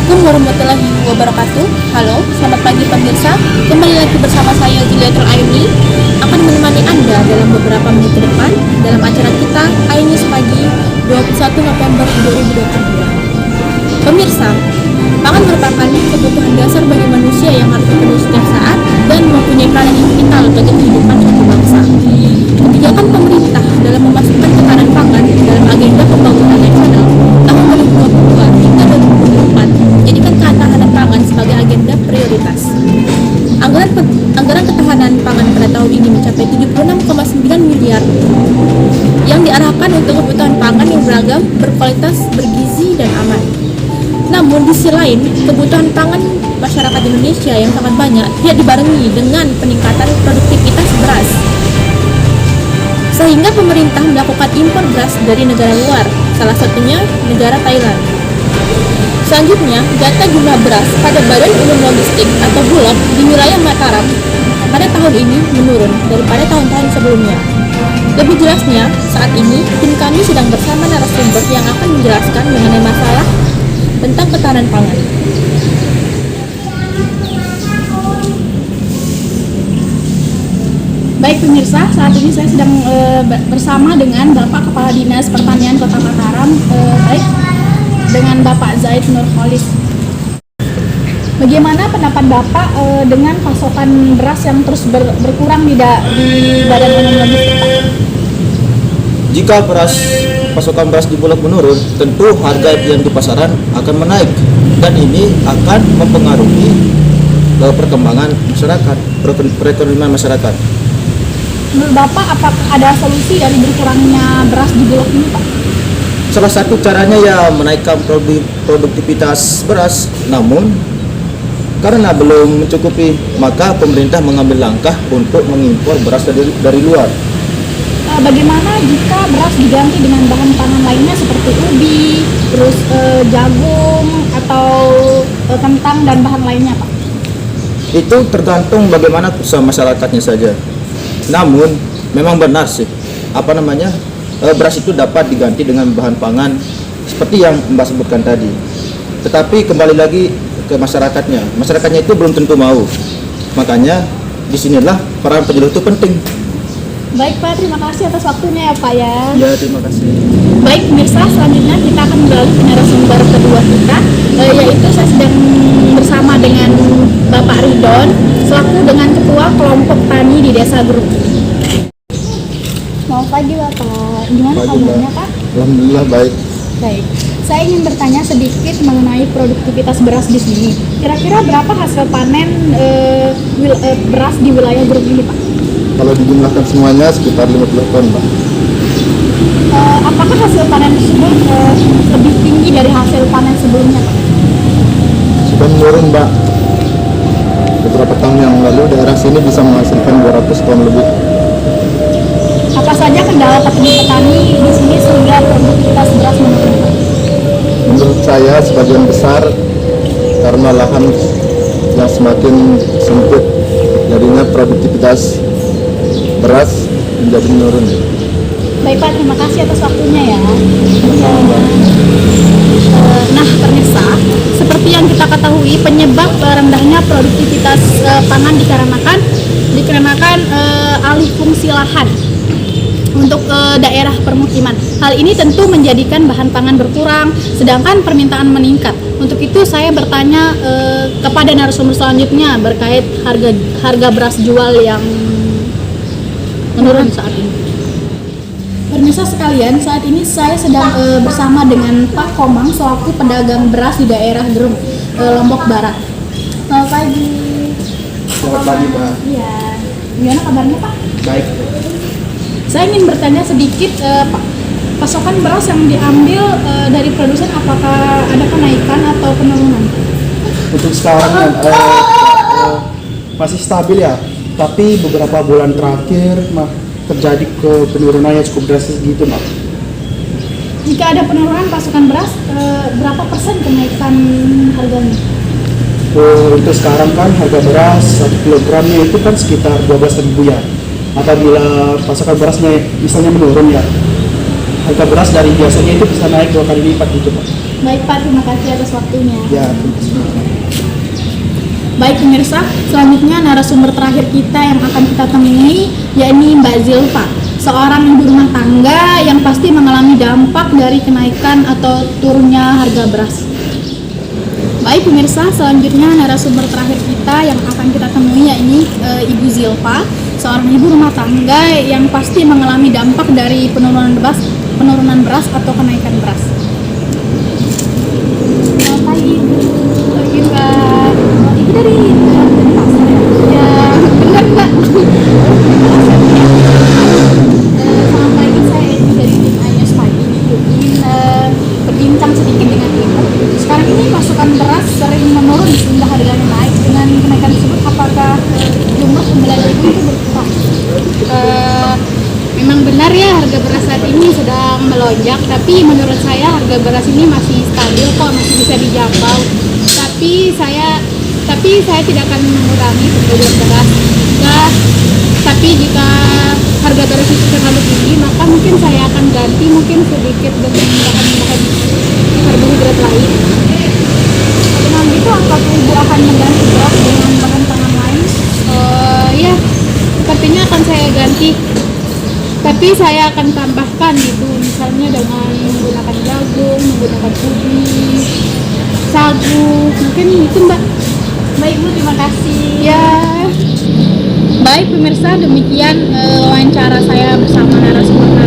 Assalamualaikum warahmatullahi wabarakatuh. Halo, selamat pagi pemirsa. Kembali lagi bersama saya Juliatul Aini akan menemani Anda dalam beberapa menit ke depan dalam acara kita Ainis Pagi 21 November 2022. Pemirsa, pangan merupakan kebutuhan dasar bagi manusia yang harus dipenuhi setiap saat dan mempunyai peranan yang vital bagi kehidupan suatu bangsa. Kebijakan pemerintah dalam memasukkan ketahanan pangan dalam agenda pembangunan nasional tahun 2022 hingga 2024 menjadikan ketahanan pangan sebagai agenda prioritas. Anggaran ketahanan pangan pada tahun ini mencapai 76,9 miliar yang diarahkan untuk kebutuhan pangan yang beragam, berkualitas, bergizi, dan aman. Namun di sisi lain, kebutuhan pangan masyarakat Indonesia yang sangat banyak tidak dibarengi dengan peningkatan produktivitas beras. Sehingga pemerintah melakukan impor beras dari negara luar, salah satunya negara Thailand. Selanjutnya, data jumlah beras pada Badan Umum Logistik atau Bulog di wilayah Mataram pada tahun ini menurun daripada tahun-tahun sebelumnya. Lebih jelasnya, saat ini tim kami sedang bersama narasumber yang akan menjelaskan mengenai masalah tentang ketahanan pangan. Baik pemirsa, saat ini saya sedang bersama dengan Bapak Kepala Dinas Pertanian Kota Mataram, baik dengan Bapak Zaid Nurholis. Bagaimana pendapat Bapak dengan pasokan beras yang terus berkurang di Badan Umum Logistik, Pak? Jika pasokan beras di Bulog menurun, tentu harga yang di pasaran akan menaik dan ini akan mempengaruhi perkembangan masyarakat, perekonomian masyarakat. Menurut Bapak, apakah ada solusi dari berkurangnya beras di Bulog ini, Pak? Salah satu caranya ya menaikkan produktivitas beras, namun karena belum mencukupi, maka pemerintah mengambil langkah untuk mengimpor beras dari luar. Bagaimana jika beras diganti dengan bahan pangan lainnya seperti ubi, terus jagung atau kentang dan bahan lainnya, Pak? Itu tergantung bagaimana usaha masyarakatnya saja. Namun memang benar sih, beras itu dapat diganti dengan bahan pangan seperti yang Mbak sebutkan tadi. Tetapi kembali lagi ke masyarakatnya itu belum tentu mau. Makanya disinilah peran penyuluh itu penting. Baik Pak, terima kasih atas waktunya ya Pak ya. Ya, terima kasih. Baik pemirsa, selanjutnya kita akan beralih ke narasumber kedua kita, yaitu saya sedang bersama dengan Bapak Ridon selaku dengan Ketua Kelompok Tani di Desa Grup. Selamat pagi Bapak, gimana kabarnya Pak? Alhamdulillah baik. Baik, saya ingin bertanya sedikit mengenai produktivitas beras di sini. Kira-kira berapa hasil panen beras di wilayah Grup ini Pak? Kalau dijumlahkan semuanya sekitar 50 ton, Pak. Apakah hasil panen tersebut lebih tinggi dari hasil panen sebelumnya Pak? Sudah menurun, Mbak. Beberapa tahun yang lalu daerah sini bisa menghasilkan 200 ton lebih. Apa saja kendala petani di sini sehingga produktivitas beras menurun? Menurut saya sebagian besar karena lahan yang semakin sempit, jadinya produktivitas beras menjadi menurun. Baik Pak, terima kasih atas waktunya ya. Nah pemirsa, seperti yang kita ketahui penyebab rendahnya produktivitas pangan dikarenakan alih fungsi lahan untuk daerah permukiman. Hal ini tentu menjadikan bahan pangan berkurang, sedangkan permintaan meningkat. Untuk itu saya bertanya kepada narasumber selanjutnya berkait harga beras jual yang menurun saat ini. Pemirsa sekalian, saat ini saya sedang bersama dengan Pak Komang selaku pedagang beras di daerah Grung, Lombok Barat. Selamat pagi. Selamat pagi, Pak. Iya. Gimana kabarnya Pak? Baik. Saya ingin bertanya sedikit, Pak. Pasokan beras yang diambil dari produsen apakah ada kenaikan atau penurunan? Untuk sekarang masih stabil ya, tapi beberapa bulan terakhir terjadi penurunan yang cukup drastis gitu, Mak. Jika ada penurunan pasokan beras, berapa persen kenaikan harganya? Untuk sekarang kan harga beras 1 kilogramnya itu kan sekitar 12.000 ya. Apabila pasokan berasnya misalnya menurun ya, harga beras dari biasanya itu bisa naik 2 kali lipat gitu, Pak. Baik Pak, terima kasih atas waktunya. Ya, Baik pemirsa, selanjutnya narasumber terakhir kita yang akan kita temui yakni Mbak Zilfa, seorang ibu rumah tangga yang pasti mengalami dampak dari kenaikan atau turunnya harga beras. Baik pemirsa, selanjutnya narasumber terakhir kita yang akan kita temui yakni Ibu Zilfa, seorang ibu rumah tangga yang pasti mengalami dampak dari penurunan beras atau kenaikan beras. Selamat pagi Ibu. Pagi Mbak. Ibu dari pasar ya? Ya, benar Mbak. Selamat pagi, saya Edi dari tim Ayos Pagi. Ingin berbincang sedikit dengan Ibu. Sekarang ini pasokan beras sering menurun sehingga harganya naik. Dengan kenaikan tersebut, apakah jumlah pembelian Ibu itu berkurang? Memang benar ya harga beras saat ini sedang melonjak, tapi menurut saya harga beras ini masih stabil kok, masih bisa dijangkau. Tapi saya tidak akan mengurangi pembelian beras. Tapi jika harga beras itu terlalu tinggi, maka mungkin saya akan ganti mungkin sedikit dengan bahan-bahan karbohidrat lain. Dengan itu, apakah Ibu akan mengganti beras dengan bahan pangan lain? Ya, sepertinya akan saya ganti. Tapi saya akan tambahkan gitu, misalnya dengan menggunakan jagung, menggunakan ubi, sagu, mungkin itu Mbak. Baik Bu, terima kasih. Ya. Baik pemirsa, demikian wawancara saya bersama narasumber